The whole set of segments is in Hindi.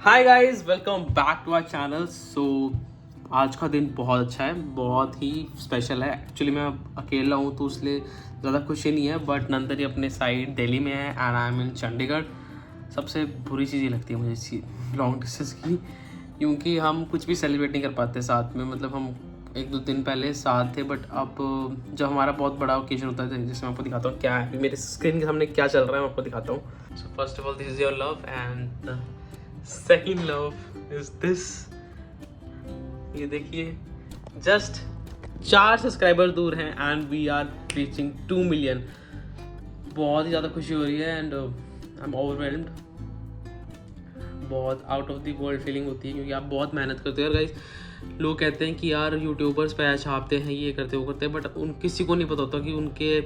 Hi guys, welcome back to our channel. So आज का दिन बहुत अच्छा है, बहुत ही स्पेशल है। एक्चुअली मैं अकेला हूँ तो इसलिए ज़्यादा खुशी नहीं है, बट नंदरी अपने साइड दिल्ली में है एंड आई एम इन चंडीगढ़। सबसे बुरी चीज़ ये लगती है मुझे इस लॉन्ग डिस्टेंस की, क्योंकि हम कुछ भी सेलिब्रेट नहीं कर पाते साथ में। मतलब हम एक दो दिन पहले साथ थे, बट अब जब हमारा बहुत बड़ा ओकेजन होता है, जैसे मैं आपको दिखाता हूँ क्या है मेरे स्क्रीन के सामने क्या चल रहा है, मैं आपको दिखाता हूँ। So first of all this is your love and second love is this. ये देखिए, जस्ट 4 सब्सक्राइबर दूर हैं and we are reaching 2 million. बहुत ही ज़्यादा खुशी हो रही है एंड आई एम ओवरवेल्म्ड। बहुत out of the world feeling होती है, क्योंकि आप बहुत मेहनत करते हो। और गाइस, लोग कहते हैं कि यार यूट्यूबर्स पैसा छापते हैं, ये करते वो करते हैं, बट उन किसी को नहीं पता होता कि उनके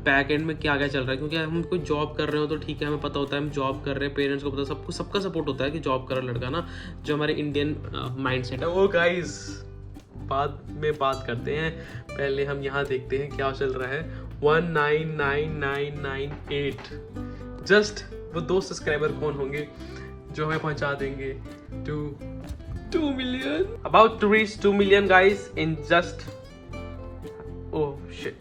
बैक एंड में क्या क्या चल रहा है। क्योंकि हम कोई जॉब कर रहे हो तो ठीक है, हमें पता होता है हम जॉब कर रहे हैं, पेरेंट्स को पता, सबको सबका सपोर्ट होता है कि जॉब कर रहा लड़का ना, जो हमारे इंडियन माइंडसेट है वो। गाइस बाद में बात करते हैं, पहले हम यहाँ देखते हैं क्या चल रहा है। 199998 जस्ट वो 2 सब्सक्राइबर कौन होंगे जो हमें पहुंचा देंगे 2 million. About to reach 2 million guys in just, oh shit,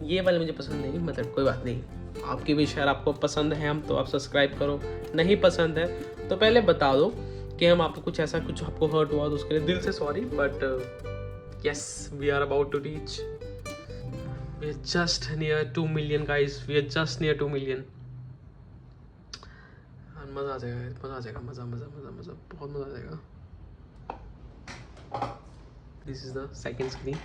ये वाले मुझे पसंद नहीं, मतलब कोई बात नहीं, आपकी भी शायद आपको पसंद है हम तो आप सब्सक्राइब करो, नहीं पसंद है तो पहले बता दो कि हम आपको कुछ ऐसा कुछ आपको हर्ट हुआ तो उसके लिए दिल से sorry. But yes, we are about to reach, we are just near 2 million guys, we are just near 2 million. मज़ा आ जाएगा, मज़ा आ जाएगा, मज़ा मज़ा मज़ा मज़ा बहुत मज़ा आ जाएगा। This is the second screen.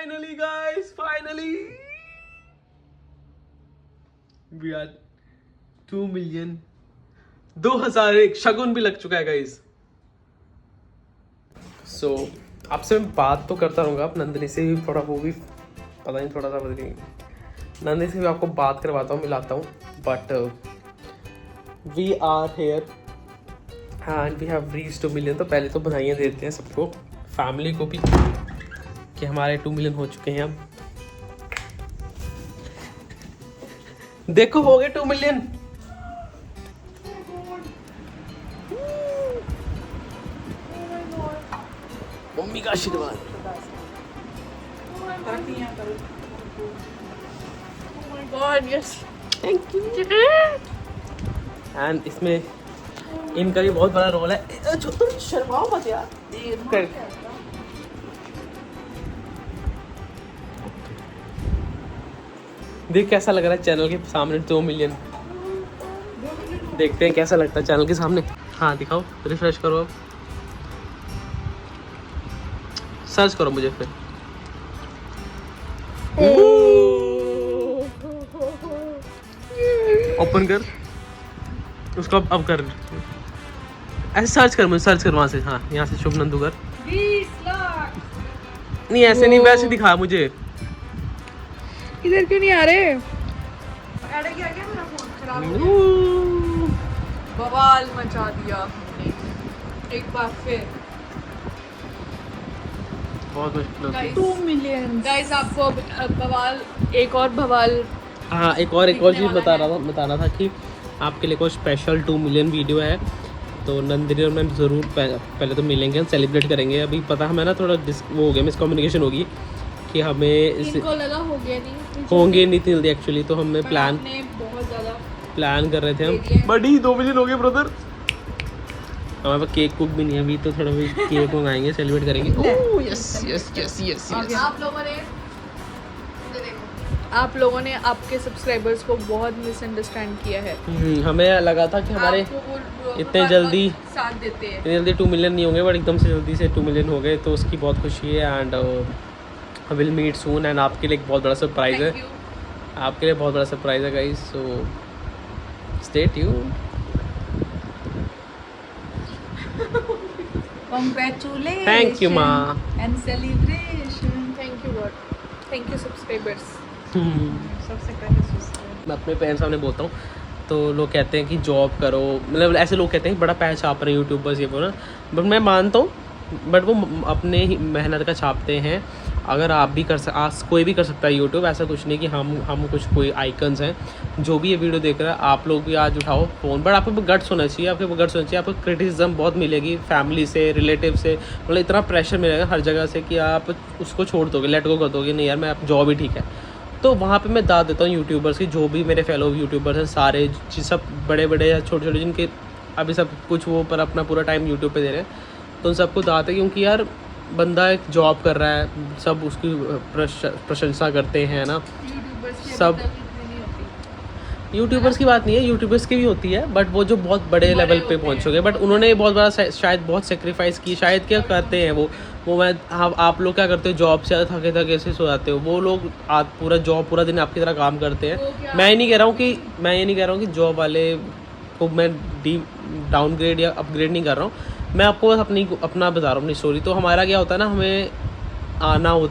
Finally guys, finally we are 2 million. 2001 शगुन भी लग चुका है गाइस। सो आपसे मैं बात तो करता रहूँगा, आप नंदिनी से भी थोड़ा, वो भी पता नहीं थोड़ा सा बदली, नंदिनी से भी आपको बात करवाता हूँ, मिलाता हूँ। But we are here and we have reached 2 million. तो पहले तो बधाइयाँ देते हैं सबको, फैमिली को भी, कि हमारे 2 मिलियन हो चुके हैं अब। देखो हो गए 2 मिलियन। मम्मी का आशीर्वाद। Thank you. एंड इसमें इनका भी बहुत बड़ा रोल है। तुम शर्माओ मत यार। देख कैसा लग रहा है चैनल के सामने 2 मिलियन। देखते हैं कैसा लगता है चैनल के सामने। हाँ दिखाओ, रिफ्रेश करो, अब सर्च करो मुझे फिर। ओपन कर उसको, अब कर, ऐसे सर्च कर, मुझे सर्च कर वहाँ से। हाँ यहाँ से शुभ नंदुगर। 20 लाख। नहीं ऐसे नहीं, वैसे दिखा मुझे। इधर क्यों नहीं आ रहे? अरे क्या क्या, मेरा फोन खराब हो गया। बवाल मचा दिया हमने एक बार फिर। बहुत मुश्किल होती है। 2 मिलियन गाइस, आपको अब बवाल, एक और बवाल। हाँ एक और चीज़ बताना था कि आपके लिए कोई स्पेशल 2 मिलियन वीडियो है, तो नंदिनी और मैं ज़रूर पहले तो मिलेंगे, हम सेलिब्रेट करेंगे। अभी पता हमें ना थोड़ा वो हो गया, मिसकम्युनिकेशन होगी कि हमें इनको लगा हो गया नहीं, होंगे नहीं जल्दी एक्चुअली, तो हमने बहुत ज़्यादा प्लान कर रहे थे हम। बड़ी 2 मिलियन हो गए ब्रदर। हमारे पास केक कुक भी नहीं है अभी, तो थोड़ा भी केक मंगाएंगे, सेलिब्रेट करेंगे। Oh yes yes yes yes. आप लोगों ने आपके सब्सक्राइबर्स को बहुत मिसअंडरस्टैंड किया है। हमें लगा था कि हमारे इतने जल्दी साथ देते हैं, इतने जल्दी 2 मिलियन नहीं होंगे, बट एकदम से जल्दी से 2 मिलियन हो गए, तो उसकी बहुत खुशी है। And will meet soon. And आपके लिए एक बहुत बड़ा सरप्राइज़ है, आपके लिए बहुत बड़ा सरप्राइज़ है guys, so stay tuned. Congratulations thank you माँ and celebration. Thank you God. Thank you subscribers. सबसे पहले मैं अपने पेरेंट्स सामने बोलता हूँ तो लोग कहते हैं कि जॉब करो, मतलब ऐसे लोग कहते हैं बड़ा पैसा छाप रहे हैं यूट्यूबर्स ये वो ना, बट मैं मानता हूँ, बट वो अपने ही मेहनत का छापते हैं अगर आप भी कोई भी कर सकता है यूट्यूब, ऐसा कुछ नहीं कि हम कुछ कोई आइकन्स हैं। जो भी ये वीडियो देख रहा है आप लोग भी आज उठाओ फ़ोन, बट आपको गट्स होना चाहिए, आपको क्रिटिसिज्म बहुत मिलेगी फैमिली से, रिलेटिव से, मतलब इतना प्रेशर मिलेगा हर जगह से कि आप उसको छोड़ दोगे, लेट गो कर दोगे, नहीं यार मैं जॉब ही ठीक है। तो वहाँ पे मैं दाद देता हूँ यूट्यूबर्स की, जो भी मेरे फेलो यूट्यूबर्स हैं सारे, सब बड़े बड़े या छोटे छोटे, जिनके अभी सब कुछ वो पर अपना पूरा टाइम यूट्यूब पे दे रहे हैं, तो उन सबको दाद है। क्योंकि यार बंदा एक जॉब कर रहा है, सब उसकी प्रशंसा करते हैं ना, सब यूट्यूबर्स की बात नहीं है, यूट्यूबर्स की भी होती है, बट वो जो बहुत बड़े लेवल पे पहुंच चुके हैं, बट उन्होंने बहुत बड़ा शायद बहुत सेक्रीफाइस की, शायद क्या करते हैं वो मैं आप लोग क्या करते हो, जॉब से थके से सो जाते हो, वो लोग पूरा दिन आपकी तरह काम करते हैं। मैं ये नहीं कह रहा हूँ कि जॉब वाले को मैं डाउनग्रेड या अपग्रेड नहीं कर रहा हूँ, मैं आपको बस अपना बता रहा हूँ अपनी स्टोरी। तो हमारा क्या होता है ना,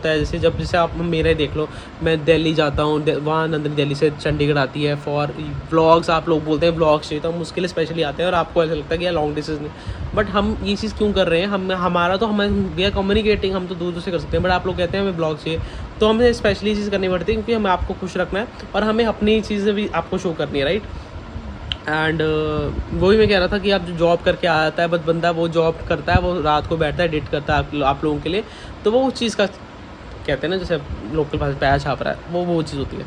जैसे आप मेरा देख लो, मैं दिल्ली जाता हूँ, वहाँ नंदनी दिल्ली से चंडीगढ़ आती है फॉर व्लॉग्स, आप लोग बोलते हैं व्लॉग्स चाहिए, तो हम उसके लिए स्पेशली आते हैं, और आपको ऐसा लगता है कि यार लॉन्ग डिस्टेंस नहीं, बट हम ये चीज़ क्यों कर रहे हैं, वी आर कम्युनिकेटिंग, हम तो दूर से कर सकते हैं, बट आप लोग कहते हैं हमें ब्लॉग चाहिए, तो हमें स्पेशली चीज़ करनी पड़ती है, क्योंकि हमें आपको खुश रखना है और हमें अपनी चीज़ें भी आपको शो करनी है, राइट। एंड वही मैं कह रहा था कि आप जो जॉब करके आ जाता है, बट बंदा वो जॉब करता है, वो रात को बैठता है, एडिट करता है आप लोगों के लिए, तो वो उस चीज़ का कहते हैं ना, जैसे लोकल भाषा पैसा छाप रहा है, वो चीज़ होती है।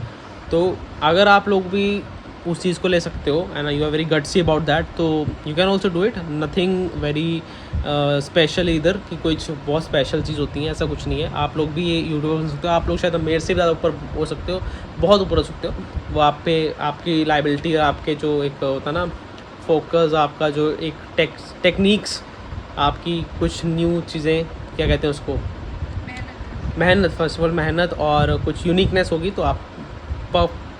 तो अगर आप लोग भी उस चीज़ को ले सकते हो and you are very gutsy about that, तो you can also do it, nothing very special इधर कि कोई बहुत स्पेशल चीज़ होती है, ऐसा कुछ नहीं है। आप लोग भी ये यूट्यूबर बन सकते हो, आप लोग शायद मेरे से भी ज़्यादा ऊपर हो सकते हो, बहुत ऊपर हो सकते हो। वो आप पे आपकी लाइबिलिटी, आपके जो एक होता है ना फोकस, आपका जो एक टेक्निक्स, आपकी कुछ न्यू चीज़ें, क्या कहते हैं उसको, मेहनत, फर्स्ट ऑफ ऑल मेहनत, और कुछ यूनिकनेस होगी, तो आप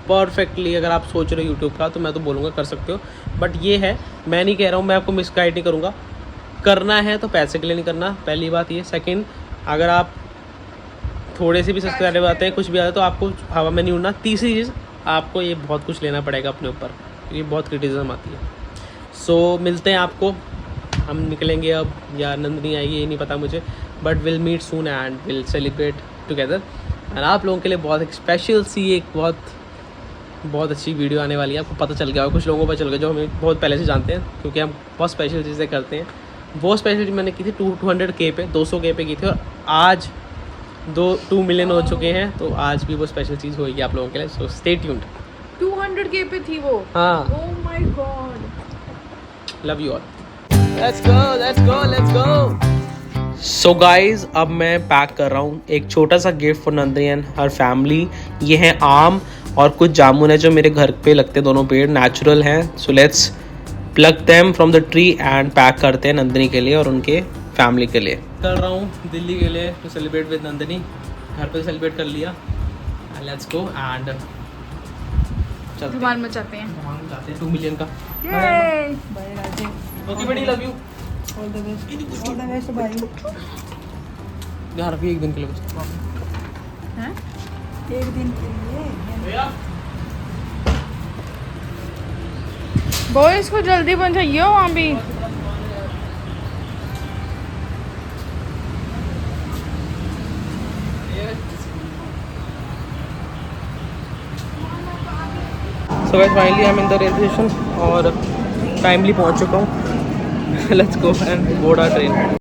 परफेक्टली, अगर आप सोच रहे हो यूट्यूब का, तो मैं तो बोलूँगा कर सकते हो। बट ये है, मैं नहीं कह रहा हूँ, मैं आपको मिसगाइड नहीं करूँगा, करना है तो पैसे के लिए नहीं करना, पहली बात ये। सेकंड, अगर आप थोड़े से भी सब्सक्राइबर आते हैं, कुछ भी आता है, तो आपको हवा में नहीं उड़ना। तीसरी चीज़, आपको ये बहुत कुछ लेना पड़ेगा अपने ऊपर, ये बहुत क्रिटिसिज्म आती है। सो मिलते हैं आपको, हम निकलेंगे अब, या नंदनी आएगी ये नहीं पता मुझे, but will meet soon and will celebrate together. And आप लोगों के लिए बहुत एक स्पेशल सी, एक बहुत अच्छी वीडियो आने वाली है, आपको पता चल गया होगा, कुछ लोगों को पता चल गया जो हमें बहुत पहले से जानते हैं, क्योंकि हम बहुत स्पेशल चीज़ें करते हैं। वो स्पेशल चीज़ मैंने की थी 200K पे, 200K पे की थी, और आज 2 मिलियन हो चुके हैं, तो आज भी वो स्पेशल चीज़ होगी आप लोगों के लिए। So stay tuned. 200K पे थी वो? हाँ। Oh my God, love you all, let's go. So guys, अब मैं पैक कर रहा हूँ एक छोटा सा gift for Nandini and her family. ये है आम और कुछ जामुन है जो मेरे घर पे लगते हैं, दोनों पेड़ नेचुरल हैं। So let's plug them from the tree and pack करते हैं नंदनी के लिए और उनके फैमिली के लिए। कर रहा हूँ दिल्ली के लिए टू सेलिब्रेट विद नंदनी, घर पे सेलिब्रेट कर लिया, लेट्स गो एंड धमाल मचाते हैं, 2 मिलियन का। ओके बड़ी, love you, all the best भाई। यहाँ रखिए एक दिन के लिए बस। हैं? एक दिन के लिए बॉयज को जल्दी बन जाइए वहाँ भी। So guys, finally I am in the railway station और टाइमली पहुँच चुका हूँ। Let's go and board our train.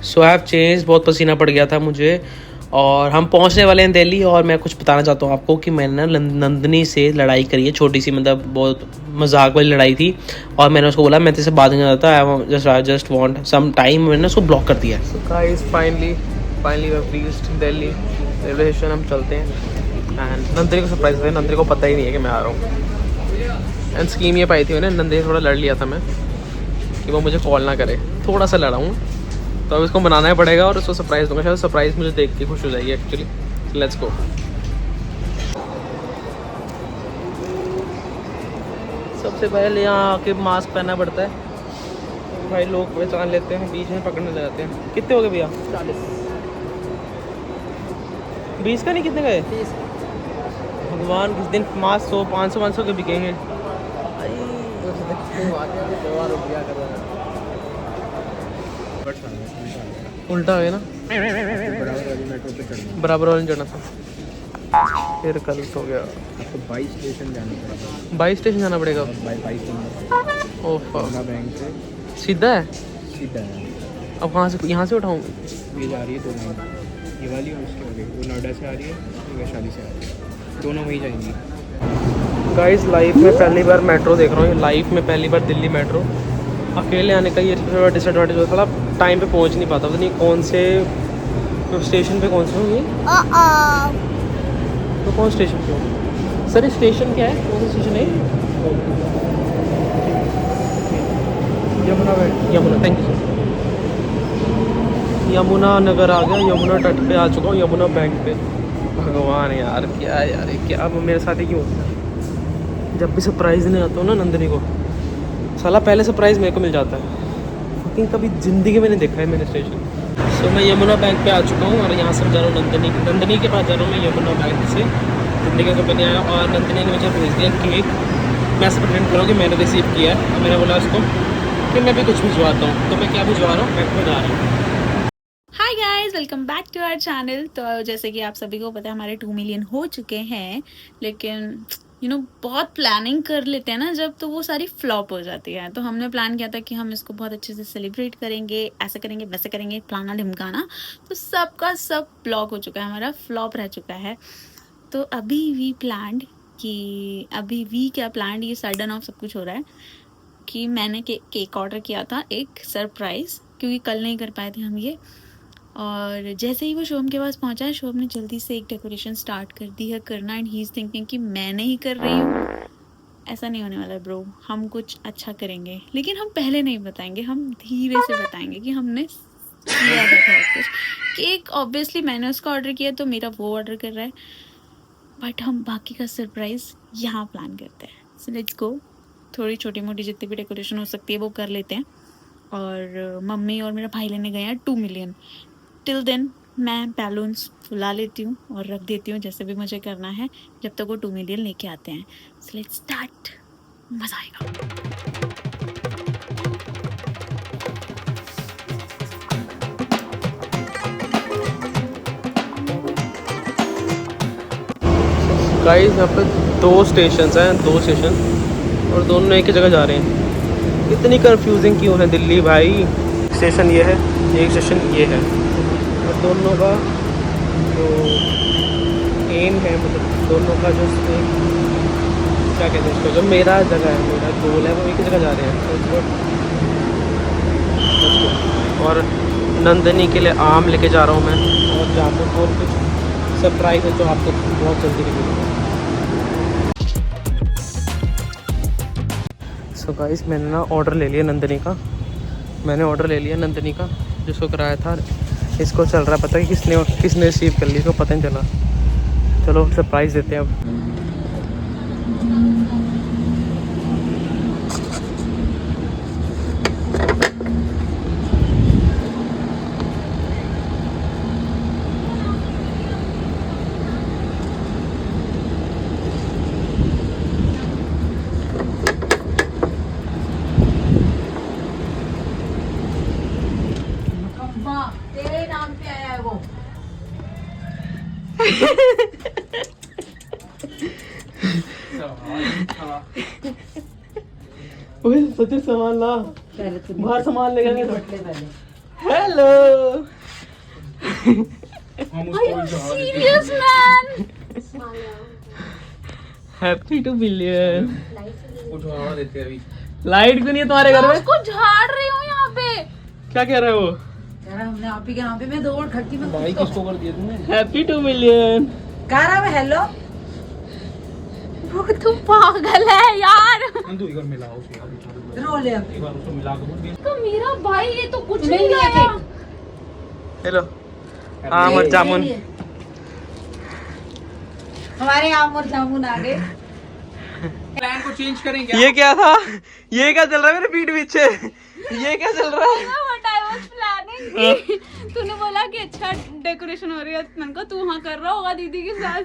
So I have change, बहुत पसीना पड़ गया था मुझे और हम पहुंचने वाले हैं दिल्ली। और मैं कुछ बताना चाहता हूँ आपको कि मैंने ना नंदनी से लड़ाई करी है, छोटी सी, मतलब बहुत मजाक वाली लड़ाई थी। और मैंने उसको बोला मैं तेरे से बात नहीं करता, I just want some time, मैंने उसको ब्लॉक कर दिया। So guys, finally we have reached Delhi railway station. हम चलते हैं एंड नंदनी को सरप्राइज है, नंदनी को पता ही नहीं है कि मैं आ रहा हूँ। एंड स्कीम ये पाई थी मैंने, नंदनी से थोड़ा लड़ लिया था मैं कि वो मुझे कॉल ना करे, थोड़ा सा लड़ा हूँ, तो अब इसको मनाना ही पड़ेगा और उसको सरप्राइज़ दूंगा। शायद सरप्राइज़ मुझे देख के खुश हो जाएगी एक्चुअली। Let's go. सबसे पहले यहाँ आके मास्क पहनना पड़ता है भाई, लोग पहचान लेते हैं, बीच में पकड़ने लग जाते हैं। कितने हो गए भैया? 40। 20 का नहीं, कितने का है? भगवान किस दिन 500 500 500 के बिकेंगे। उल्टा है ना, बराबर वाले चढ़ना था, फिर कल हो गया। आपको 22 स्टेशन जाना पड़ेगा। 22 स्टेशन जाना पड़ेगा। 22 ओह बैंक से सीधा है। सीधा है। अब कहाँ से, यहाँ से उठाऊँ? ये जा रही है 2 लाइन, ये वाली और उसके आगे वो नोएडा से आ रही है, ये वैशाली से आ रही है, दोनों वहीं जाएंगी। गाइस लाइफ में पहली बार मेट्रो देख रहा हूँ, लाइफ में पहली बार दिल्ली मेट्रो। अकेले आने का ये सबसे बड़ा डिसएडवांटेज होता है, थोड़ा टाइम पे पहुँच नहीं पाता, पता नहीं कौन से स्टेशन पे कौन से होंगे। तो कौन स्टेशन पे हो सर? ये स्टेशन क्या है, कौन सा स्टेशन है? Yamuna, thank you sir. Yamuna Nagar आ गया, यमुना तट पे आ चुका हूँ, यमुना बैंक पे। भगवान यार क्या यार, क्या अब मेरे साथ ही क्यों होता है? जब भी सरप्राइज़ नहीं आता हूँ ना नंदनी को, साला पहले सरप्राइज़ मेरे को मिल जाता है। लेकिन कभी ज़िंदगी में नहीं देखा है मैंने स्टेशन। सो मैं यमुना बैंक पे आ चुका हूँ और यहाँ से जा रहा हूँ नंदनी के पास जा रहा हूँ मैं, यमुना बैंक से। नंदनी का कंपनी आया और नंदनी ने मुझे भेज दिया केक। मैं ऐसे प्रिटेंड करूँ कि मैंने रिसीव किया है, और मैंने बोला उसको कि मैं भी कुछ भिजवाता हूँ। तो मैं क्या भिजवा रहा हूँ, बैंक में जा रहा हूँ। Hi guys, welcome back to our channel. तो जैसे कि आप सभी को पता है हमारे 2 मिलियन हो चुके हैं, लेकिन बहुत प्लानिंग कर लेते हैं ना जब, तो वो सारी फ्लॉप हो जाती है। तो हमने प्लान किया था कि हम इसको बहुत अच्छे से सेलिब्रेट करेंगे, ऐसे करेंगे वैसे करेंगे, फलाना ढिमकाना। तो सबका सब ब्लॉक हो चुका है, हमारा फ्लॉप रह चुका है। तो अभी वी प्लान्ड ये सडन ऑफ सब कुछ हो रहा है कि मैंने केक ऑर्डर किया था, एक सरप्राइज़, क्योंकि कल नहीं कर पाए थे हम ये। और जैसे ही वो शोम के पास पहुंचा है, शोम ने जल्दी से एक डेकोरेशन स्टार्ट कर दी है करना, एंड ही इज़ थिंकिंग कि मैं नहीं कर रही हूँ। ऐसा नहीं होने वाला ब्रो, हम कुछ अच्छा करेंगे, लेकिन हम पहले नहीं बताएंगे, हम धीरे से बताएंगे कि हमने किया था बहुत कुछ। केक ऑब्वियसली मैंने उसका ऑर्डर किया, तो मेरा वो ऑर्डर कर रहा है, बट हम बाकी का सरप्राइज़ यहाँ प्लान करते हैं। So let's go. थोड़ी छोटी मोटी जितनी भी डेकोरेशन हो सकती है वो कर लेते हैं। और मम्मी और मेरा भाई लेने गए हैं 2 मिलियन। टिल देन मैं बैलून्स फुला लेती हूँ और रख देती हूँ, जैसे भी मुझे करना है, जब तक वो 2 मिलियन लेके आते हैं। सो लेट्स स्टार्ट, मज़ा आएगा। गाइस यहाँ पे 2 स्टेशन हैं, 2 स्टेशन, और दोनों एक ही जगह जा रहे हैं। इतनी कंफ्यूजिंग क्यों है दिल्ली भाई? स्टेशन ये है, एक स्टेशन ये है, और दोनों का जो एम है, मतलब दोनों का जो क्या कहते हैं उसको, जो मेरा जगह है, मेरा गोल है, वो एक ही जगह जा रहे हैं। और नंदनी के लिए आम लेके जा रहा हूँ मैं, और जामुन, और कुछ सरप्राइज है जो आपको बहुत जल्दी मिलेगा। सो गाइस मैंने ना ऑर्डर ले लिया नंदनी का, जिसको कराया था। इसको चल रहा है पता है किसने रिसीव कर ली, इसको पता नहीं चला। चलो सरप्राइज़ देते हैं अब। तेरे नाम पे आया है वो। सच्ची सामान ला, बाहर सामान ले जाएंगे। Hello, serious man, happy 2 million. Light क्यों नहीं है तुम्हारे घर में? उसको झाड़ रही हूँ यहाँ पे। क्या कह रहे हो? हमने आप ही के नाम पे मैं 2 और खड़की में भाई किसको कर दिया तुमने? Happy 2 million. कह रहा है हेलो। वो तुम पागल है यार। रो ले तो मेरा भाई, ये तो कुछ नहीं लाया। हेलो, आम और जामुन। हमारे आम और जामुन आ गए। प्लान को चेंज करेंगे। ये क्या था? ये क्या चल रहा है मेरे पीठ पीछे? ये क्या चल रहा है? What I was planning कि तूने बोला कि अच्छा डेकोरेशन हो रही है, मैंने कहा तू वहाँ कर रहा होगा दीदी के साथ।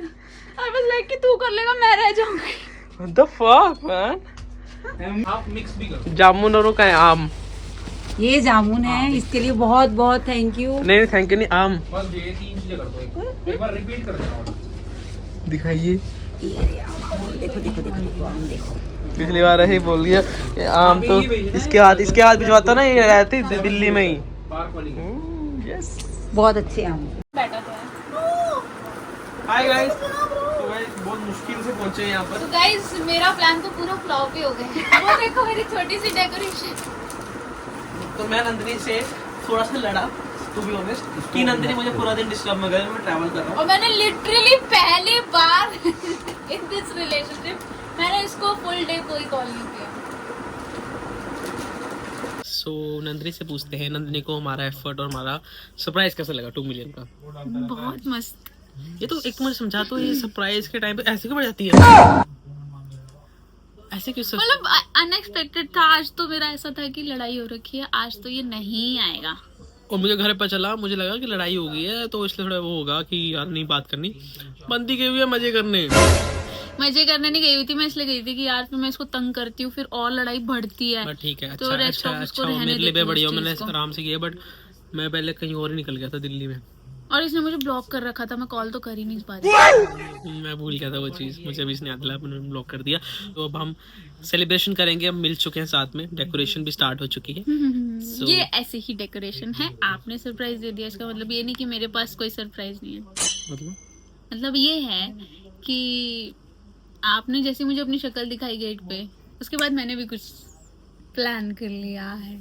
आई वाज लाइक कि तू कर लेगा, मैं रह जाऊंगी। What the fuck man? आप मिक्स भी करो। जामुन और वो का है आम। ये जामुन है, इसके लिए बहुत बहुत थैंक यू। नहीं थैंक यू नहीं, आम बस ये 3 चीजें कर दो, एक बार रिपीट कर देना। दिखाइए। देखो देखो देखो देखो आम देखो। पिछली बार ऐसे ही बोल दिया ये आम तो इसके हाथ भिजवाता ना, ये रहती दिल्ली में ही। पार्क वाली यस बहुत अच्छे आम। बैठा तो है। हाय गाइस, तो गाइस बहुत मुश्किल से पहुंचे यहाँ पर। तो गाइस मेरा प्लान तो पूरा फ्लॉप ही हो गया। वो देखो मेरी छोटी सी डेकोरेशन। तो मैं नंदिनी से थोड़ा सा लड़ा, टू बी ऑनेस्ट, कि नंदिनी मुझे पूरा दिन डिस्टर्ब में गए, मैं ट्रैवल कर रहा हूँ। और मैंने लिटरली पहली बार इन दिस रिलेशनशिप मैंने इसको फुल डे कोई कॉल नहीं किया। सो नंदिनी से पूछते हैं, नंदिनी को हमारा एफर्ट और हमारा सरप्राइज कैसा लगा 2 मिलियन का? बहुत मस्त। ये तो एक मुझे समझा, तो ये सरप्राइज के टाइम पे ऐसे क्यों बढ़ जाती है? ऐसे क्यों? मतलब अनएक्सपेक्टेड था। आज तो मेरा ऐसा था कि लड़ाई हो रखी है, आज तो ये नहीं आएगा। और मुझे घर पे चला, मुझे लगा कि लड़ाई हो गई है, तो इसलिए थोड़ा वो होगा कि यार नहीं बात करनी, बंदी गई हुई है मजे करने। मजे करने नहीं गई हुई थी मैं, इसलिए गई थी कि यार फिर मैं इसको तंग करती हूँ, फिर और लड़ाई बढ़ती है। बट ठीक है, तो अच्छा rest अच्छा of उसको अच्छा, रहने मेरे लिए देती हूँ बढ़िया, उस मैंने चीज़ को। आराम से किया, बट मैं पहले कहीं और ही निकल गया था दिल्ली में। और इसने मुझे ब्लॉक कर रखा था, मैं कॉल तो कर ही नहीं पा रही। मैं भूल गया था वो चीज़, मुझे अभी इसने याद दिलाया, मैंने ब्लॉक कर दिया। तो अब हम सेलिब्रेशन करेंगे, अब मिल चुके हैं साथ में, डेकोरेशन भी स्टार्ट हो चुकी है। So- ये ऐसे ही डेकोरेशन है, आपने सरप्राइज दे दिया, इसका मतलब ये नहीं कि मेरे पास कोई सरप्राइज नहीं है। मतलब ये है कि आपने जैसे मुझे अपनी शक्ल दिखाई गेट पे, उसके बाद मैंने भी कुछ प्लान कर लिया है।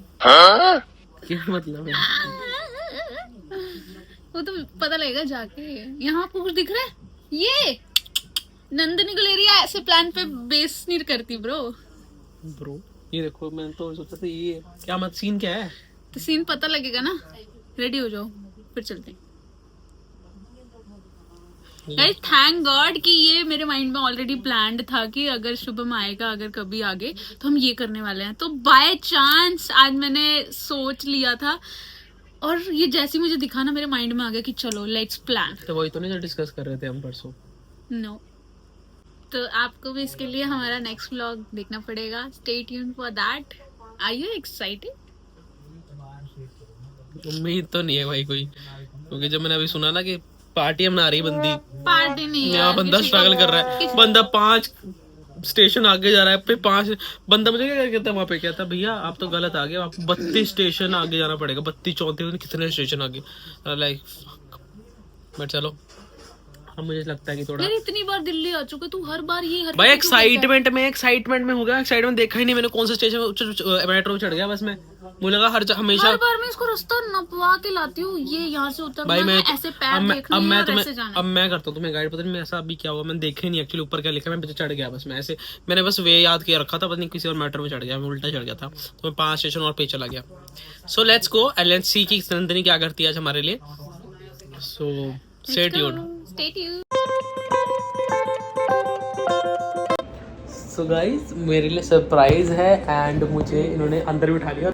क्या मतलब है? वो तो पता लगेगा जाके। यहाँ आपको कुछ दिख रहा है? ये नंदिनी को ले रही है, ऐसे प्लान पे बेस नहीं करती ब्रो। ये देखो, मैंने तो सोचा था ये क्या मत सीन क्या है। तो सीन पता लगेगा ना। रेडी हो जाओ, फिर चलते हैं। गाइस थैंक गॉड कि ये मेरे माइंड में ऑलरेडी प्लान्ड था कि अगर शुभम आएगा, अगर कभी आगे तो हम ये करने वाले हैं। तो बाय चांस आज मैंने सोच लिया था, और ये जैसे मुझे दिखा ना, मेरे माइंड में आ गया कि चलो लेट्स प्लान। तो वही तो नहीं जो डिस्कस कर रहे थे हम परसों। नो, तो आपको भी इसके लिए हमारा नेक्स्ट व्लॉग देखना पड़ेगा। Stay tuned for that. Are you excited? उम्मीद तो नहीं है भाई कोई, क्योंकि जब मैंने अभी सुना ना कि पार्टी मना रही बंदी, पार्टी नहीं है, यहाँ बंदा स्ट्रगल कर रहा है, बंदा 5 स्टेशन आगे जा रहा है, फिर 5 बंदा मुझे क्या कहता है वहाँ पे, कहता भैया आप तो गलत आ गए, आपको 32 स्टेशन आगे जाना पड़ेगा, 32 34 कितने स्टेशन आगे, लाइक बट चलो। अब मुझे लगता है कि थोड़ा यार इतनी बार दिल्ली आ चुके, तू हर बार ये भाई एक्साइटमेंट में हो गया, एक्साइटमेंट देखा ही नहीं मैंने कौन सा स्टेशन मेट्रो चढ़ गया बस मैं, मुझे लगा हमेशा हर बार मैं इसको रास्ता नपवा के लाती हूँ, ये यहाँ से उतरना भाई मैं है, ऐसे पैर देखने अब हैं मैं और तुम्हें ऐसे जाना है। अब मैं करता हूँ तुम्हें गाइड, पता नहीं ऐसा अभी क्या हुआ, मैंने देखा ही नहीं एक्चुअली ऊपर क्या लिखा, मैं पीछे चढ़ गया बस, मैं ऐसे मैंने बस वे याद किया रखा था, पता नहीं किसी और मेट्रो में चढ़ गया, मैं उल्टा चढ़ गया था, तो मैं 5 स्टेशन और पे चला गया। So let's go and let's see कि नंदिनी क्या करती है आज हमारे लिए। So stay tuned. Stay tuned. So guys मेरे लिए सरप्राइज है, एंड मुझे इन्होंने अंदर बिठा लिया।